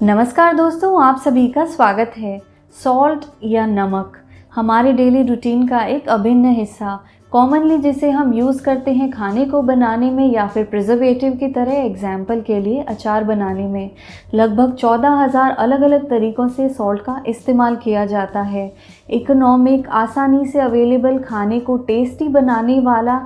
नमस्कार दोस्तों, आप सभी का स्वागत है। सॉल्ट या नमक हमारे डेली रूटीन का एक अभिन्न हिस्सा, कॉमनली जिसे हम यूज़ करते हैं खाने को बनाने में या फिर प्रिजर्वेटिव की तरह। एग्जाम्पल के लिए अचार बनाने में लगभग 14,000 अलग अलग तरीक़ों से सॉल्ट का इस्तेमाल किया जाता है। इकोनॉमिक, आसानी से अवेलेबल, खाने को टेस्टी बनाने वाला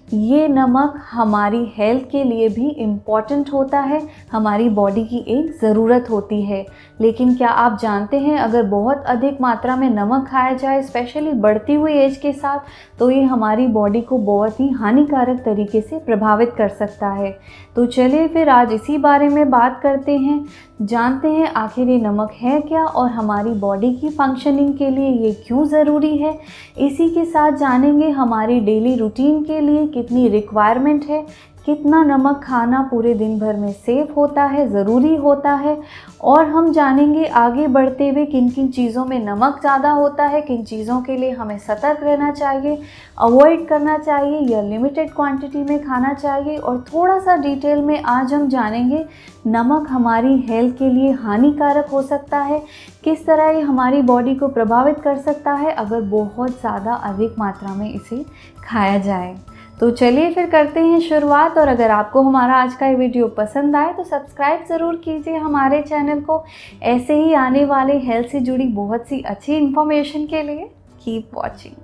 ये नमक हमारी हेल्थ के लिए भी इम्पॉर्टेंट होता है, हमारी बॉडी की एक ज़रूरत होती है। लेकिन क्या आप जानते हैं, अगर बहुत अधिक मात्रा में नमक खाया जाए, स्पेशली बढ़ती हुई एज के साथ, तो ये हमारी बॉडी को बहुत ही हानिकारक तरीके से प्रभावित कर सकता है। तो चलिए फिर आज इसी बारे में बात करते हैं, जानते हैं आखिर ये नमक है क्या और हमारी बॉडी की फंक्शनिंग के लिए ये क्यों ज़रूरी है। इसी के साथ जानेंगे हमारी डेली रूटीन के लिए कितनी रिक्वायरमेंट है, कितना नमक खाना पूरे दिन भर में सेफ होता है, ज़रूरी होता है। और हम जानेंगे आगे बढ़ते हुए किन किन चीज़ों में नमक ज़्यादा होता है, किन चीज़ों के लिए हमें सतर्क रहना चाहिए, अवॉइड करना चाहिए या लिमिटेड क्वांटिटी में खाना चाहिए। और थोड़ा सा डिटेल में आज हम जानेंगे नमक हमारी हेल्थ के लिए हानिकारक हो सकता है, किस तरह ये हमारी बॉडी को प्रभावित कर सकता है अगर बहुत ज़्यादा अधिक मात्रा में इसे खाया जाए। तो चलिए फिर करते हैं शुरुआत। और अगर आपको हमारा आज का ये वीडियो पसंद आए तो सब्सक्राइब ज़रूर कीजिए हमारे चैनल को, ऐसे ही आने वाले हेल्थ से जुड़ी बहुत सी अच्छी इन्फॉर्मेशन के लिए। Keep watching.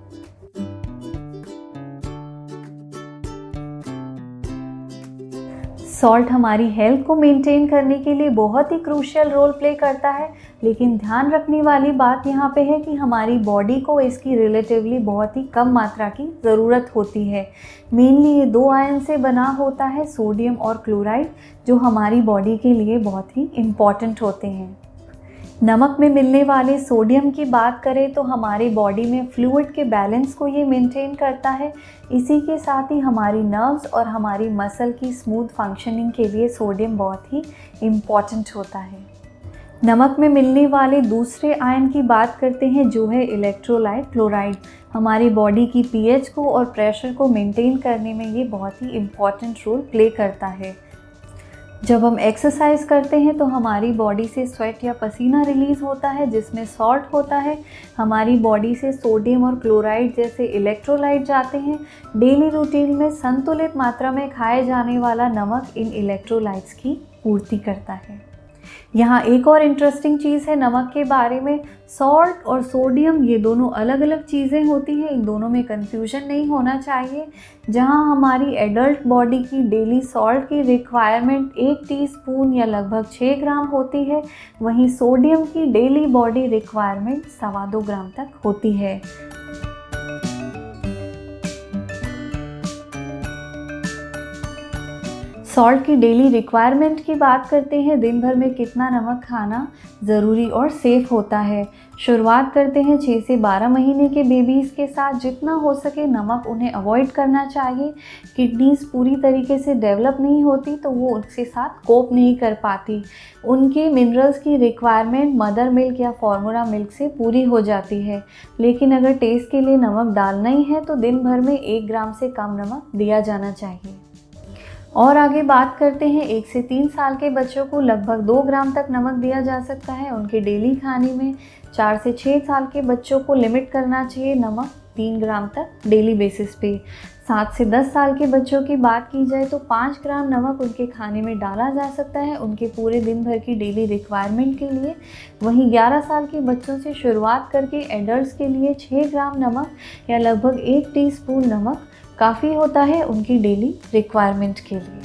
सॉल्ट हमारी हेल्थ को मेंटेन करने के लिए बहुत ही क्रूशियल रोल प्ले करता है, लेकिन ध्यान रखने वाली बात यहाँ पे है कि हमारी बॉडी को इसकी रिलेटिवली बहुत ही कम मात्रा की ज़रूरत होती है। मेनली ये 2 आयन से बना होता है, सोडियम और क्लोराइड, जो हमारी बॉडी के लिए बहुत ही इम्पॉर्टेंट होते हैं। नमक में मिलने वाले सोडियम की बात करें तो हमारी बॉडी में फ्लूइड के बैलेंस को ये मेंटेन करता है। इसी के साथ ही हमारी नर्व्स और हमारी मसल की स्मूथ फंक्शनिंग के लिए सोडियम बहुत ही इम्पॉर्टेंट होता है। नमक में मिलने वाले दूसरे आयन की बात करते हैं, जो है इलेक्ट्रोलाइट क्लोराइड। हमारी बॉडी की पीएच को और प्रेशर को मेंटेन करने में ये बहुत ही इम्पॉर्टेंट रोल प्ले करता है। जब हम एक्सरसाइज करते हैं तो हमारी बॉडी से स्वेट या पसीना रिलीज़ होता है, जिसमें सॉल्ट होता है। हमारी बॉडी से सोडियम और क्लोराइड जैसे इलेक्ट्रोलाइट जाते हैं। डेली रूटीन में संतुलित मात्रा में खाए जाने वाला नमक इन इलेक्ट्रोलाइट्स की पूर्ति करता है। यहाँ एक और इंटरेस्टिंग चीज़ है नमक के बारे में, सॉल्ट और सोडियम ये दोनों अलग अलग चीज़ें होती हैं, इन दोनों में कंफ्यूजन नहीं होना चाहिए। जहाँ हमारी एडल्ट बॉडी की डेली सॉल्ट की रिक्वायरमेंट 1 टीस्पून या लगभग 6 ग्राम होती है, वहीं सोडियम की डेली बॉडी रिक्वायरमेंट 2.25 ग्राम तक होती है। सॉल्ट की डेली रिक्वायरमेंट की बात करते हैं, दिन भर में कितना नमक खाना ज़रूरी और सेफ़ होता है। शुरुआत करते हैं 6 से 12 महीने के बेबीज़ के साथ। जितना हो सके नमक उन्हें अवॉइड करना चाहिए। किडनीज़ पूरी तरीके से डेवलप नहीं होती तो वो उसके साथ कोप नहीं कर पाती। उनके मिनरल्स की रिक्वायरमेंट मदर मिल्क या फॉर्मूला मिल्क से पूरी हो जाती है। लेकिन अगर टेस्ट के लिए नमक डालना ही है तो दिन भर में 1 ग्राम से कम नमक दिया जाना चाहिए। और आगे बात करते हैं, 1 से 3 साल के बच्चों को लगभग 2 ग्राम तक नमक दिया जा सकता है उनके डेली खाने में। 4 से 6 साल के बच्चों को लिमिट करना चाहिए नमक 3 ग्राम तक डेली बेसिस पे। 7 से 10 साल के बच्चों की बात की जाए तो 5 ग्राम नमक उनके खाने में डाला जा सकता है उनके पूरे दिन भर की डेली रिक्वायरमेंट के लिए। वहीं 11 साल के बच्चों से शुरुआत करके एडल्ट्स के लिए 6 ग्राम नमक या लगभग 1 टीस्पून नमक काफ़ी होता है उनकी डेली रिक्वायरमेंट के लिए।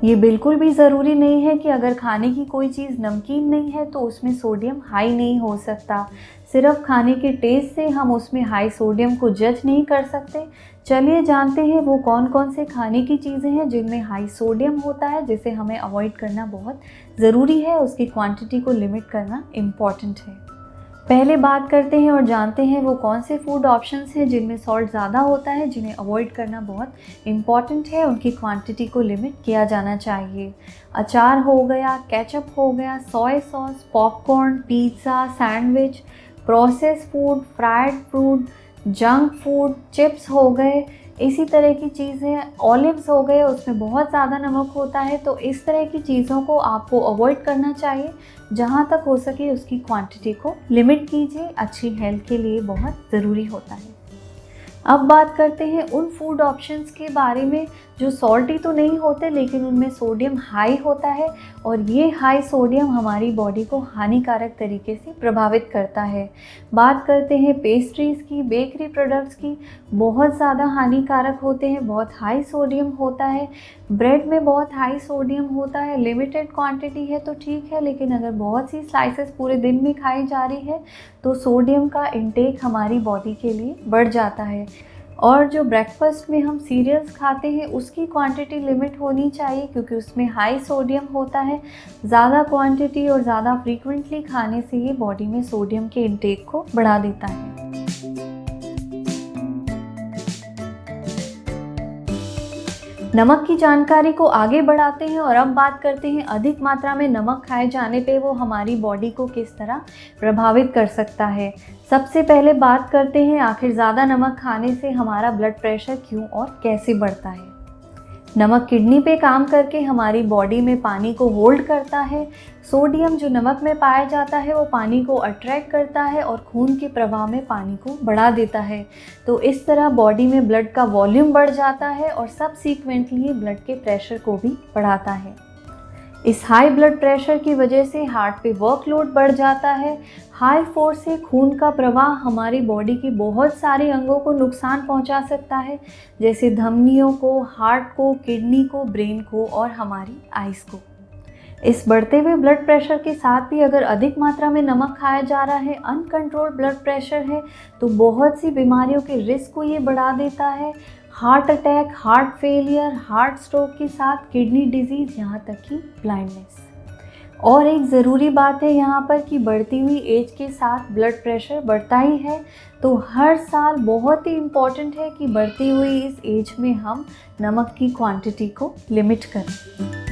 ये बिल्कुल भी ज़रूरी नहीं है कि अगर खाने की कोई चीज़ नमकीन नहीं है तो उसमें सोडियम हाई नहीं हो सकता। सिर्फ खाने के टेस्ट से हम उसमें हाई सोडियम को जज नहीं कर सकते। चलिए जानते हैं वो कौन कौन से खाने की चीज़ें हैं जिनमें हाई सोडियम होता है, जिसे हमें अवॉइड करना बहुत ज़रूरी है। उसकी क्वांटिटी को लिमिट करना इम्पॉर्टेंट है। पहले बात करते हैं और जानते हैं वो कौन से फूड ऑप्शंस हैं जिनमें सॉल्ट ज़्यादा होता है, जिन्हें अवॉइड करना बहुत इम्पॉर्टेंट है, उनकी क्वांटिटी को लिमिट किया जाना चाहिए। अचार हो गया, केचप हो गया, soya sauce, popcorn, pizza, sandwich, process food, fried food, junk food, chips हो गए, इसी तरह की चीज़ें, ऑलिव्स हो गए, उसमें बहुत ज़्यादा नमक होता है, तो इस तरह की चीज़ों को आपको अवॉइड करना चाहिए। जहाँ तक हो सके उसकी क्वांटिटी को लिमिट कीजिए, अच्छी हेल्थ के लिए बहुत ज़रूरी होता है। अब बात करते हैं उन फूड ऑप्शंस के बारे में जो सॉल्टी तो नहीं होते लेकिन उनमें सोडियम हाई होता है, और ये हाई सोडियम हमारी बॉडी को हानिकारक तरीके से प्रभावित करता है। बात करते हैं पेस्ट्रीज़ की, बेकरी प्रोडक्ट्स की, बहुत ज़्यादा हानिकारक होते हैं, बहुत हाई सोडियम होता है। ब्रेड में बहुत हाई सोडियम होता है, लिमिटेड क्वांटिटी है तो ठीक है, लेकिन अगर बहुत सी स्लाइसेस पूरे दिन में खाई जा रही है तो सोडियम का इंटेक हमारी बॉडी के लिए बढ़ जाता है। और जो ब्रेकफास्ट में हम सीरियल्स खाते हैं उसकी क्वांटिटी लिमिट होनी चाहिए, क्योंकि उसमें हाई सोडियम होता है। ज़्यादा क्वांटिटी और ज़्यादा फ्रीक्वेंटली खाने से ये बॉडी में सोडियम के इंटेक को बढ़ा देता है। नमक की जानकारी को आगे बढ़ाते हैं और अब बात करते हैं अधिक मात्रा में नमक खाए जाने पे वो हमारी बॉडी को किस तरह प्रभावित कर सकता है। सबसे पहले बात करते हैं आखिर ज़्यादा नमक खाने से हमारा ब्लड प्रेशर क्यों और कैसे बढ़ता है। नमक किडनी पे काम करके हमारी बॉडी में पानी को होल्ड करता है। सोडियम जो नमक में पाया जाता है वो पानी को अट्रैक्ट करता है और खून के प्रवाह में पानी को बढ़ा देता है। तो इस तरह बॉडी में ब्लड का वॉल्यूम बढ़ जाता है और सबसीक्वेंटली ब्लड के प्रेशर को भी बढ़ाता है। इस हाई ब्लड प्रेशर की वजह से हार्ट पे वर्कलोड बढ़ जाता है। हाई फोर्स से खून का प्रवाह हमारी बॉडी की बहुत सारे अंगों को नुकसान पहुंचा सकता है, जैसे धमनियों को, हार्ट को, किडनी को, ब्रेन को और हमारी आइज़ को। इस बढ़ते हुए ब्लड प्रेशर के साथ भी अगर अधिक मात्रा में नमक खाया जा रहा है, अनकंट्रोल्ड ब्लड प्रेशर है, तो बहुत सी बीमारियों के रिस्क को ये बढ़ा देता है। Heart attack, heart failure, heart stroke के साथ किडनी डिजीज़, यहाँ तक कि ब्लाइंडनेस। और एक ज़रूरी बात है यहाँ पर कि बढ़ती हुई एज के साथ ब्लड प्रेशर बढ़ता ही है, तो हर साल बहुत ही इम्पॉर्टेंट है कि बढ़ती हुई इस एज में हम नमक की क्वांटिटी को लिमिट करें।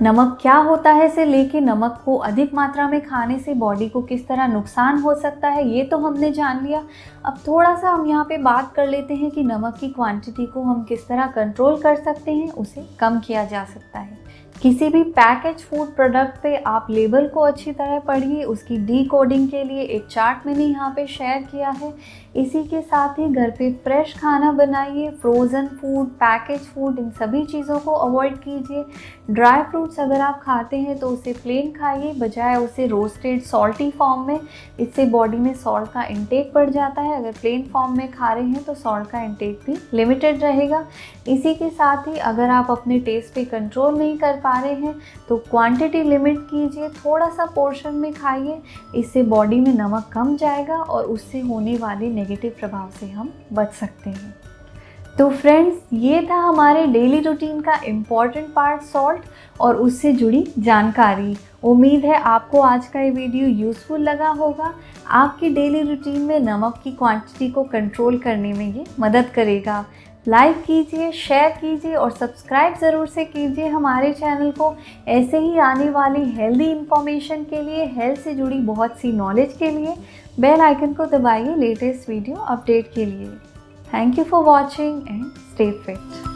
नमक क्या होता है से लेके नमक को अधिक मात्रा में खाने से बॉडी को किस तरह नुकसान हो सकता है ये तो हमने जान लिया। अब थोड़ा सा हम यहाँ पे बात कर लेते हैं कि नमक की क्वांटिटी को हम किस तरह कंट्रोल कर सकते हैं, उसे कम किया जा सकता है। किसी भी पैकेज फूड प्रोडक्ट पे आप लेबल को अच्छी तरह पढ़िए, उसकी डीकोडिंग के लिए एक चार्ट मैंने यहाँ पे शेयर किया है। इसी के साथ ही घर पे फ्रेश खाना बनाइए, फ्रोज़न फूड, पैकेज फूड, इन सभी चीज़ों को अवॉइड कीजिए। ड्राई फ्रूट्स अगर आप खाते हैं तो उसे प्लेन खाइए बजाय उसे रोस्टेड सॉल्टी फॉर्म में, इससे बॉडी में सॉल्ट का इंटेक बढ़ जाता है। अगर प्लेन फॉर्म में खा रहे हैं तो सॉल्ट का इंटेक भी लिमिटेड रहेगा। इसी के साथ ही अगर आप अपने टेस्ट पे कंट्रोल नहीं कर पा रहे हैं तो क्वांटिटी लिमिट कीजिए, थोड़ा सा पोर्शन में खाइए, इससे बॉडी में नमक कम जाएगा और उससे होने वाले नेगेटिव प्रभाव से हम बच सकते हैं। तो फ्रेंड्स, ये था हमारे डेली रूटीन का इम्पॉर्टेंट पार्ट सॉल्ट और उससे जुड़ी जानकारी। उम्मीद है आपको आज का ये वीडियो यूज़फुल लगा होगा। आपकी डेली रूटीन में नमक की क्वांटिटी को कंट्रोल करने में ये मदद करेगा। लाइक कीजिए, शेयर कीजिए और सब्सक्राइब ज़रूर से कीजिए हमारे चैनल को। ऐसे ही आने वाली हेल्दी इन्फॉर्मेशन के लिए, हेल्थ से जुड़ी बहुत सी नॉलेज के लिए बेल आइकन को दबाइए लेटेस्ट वीडियो अपडेट के लिए। Thank you for watching and stay fit.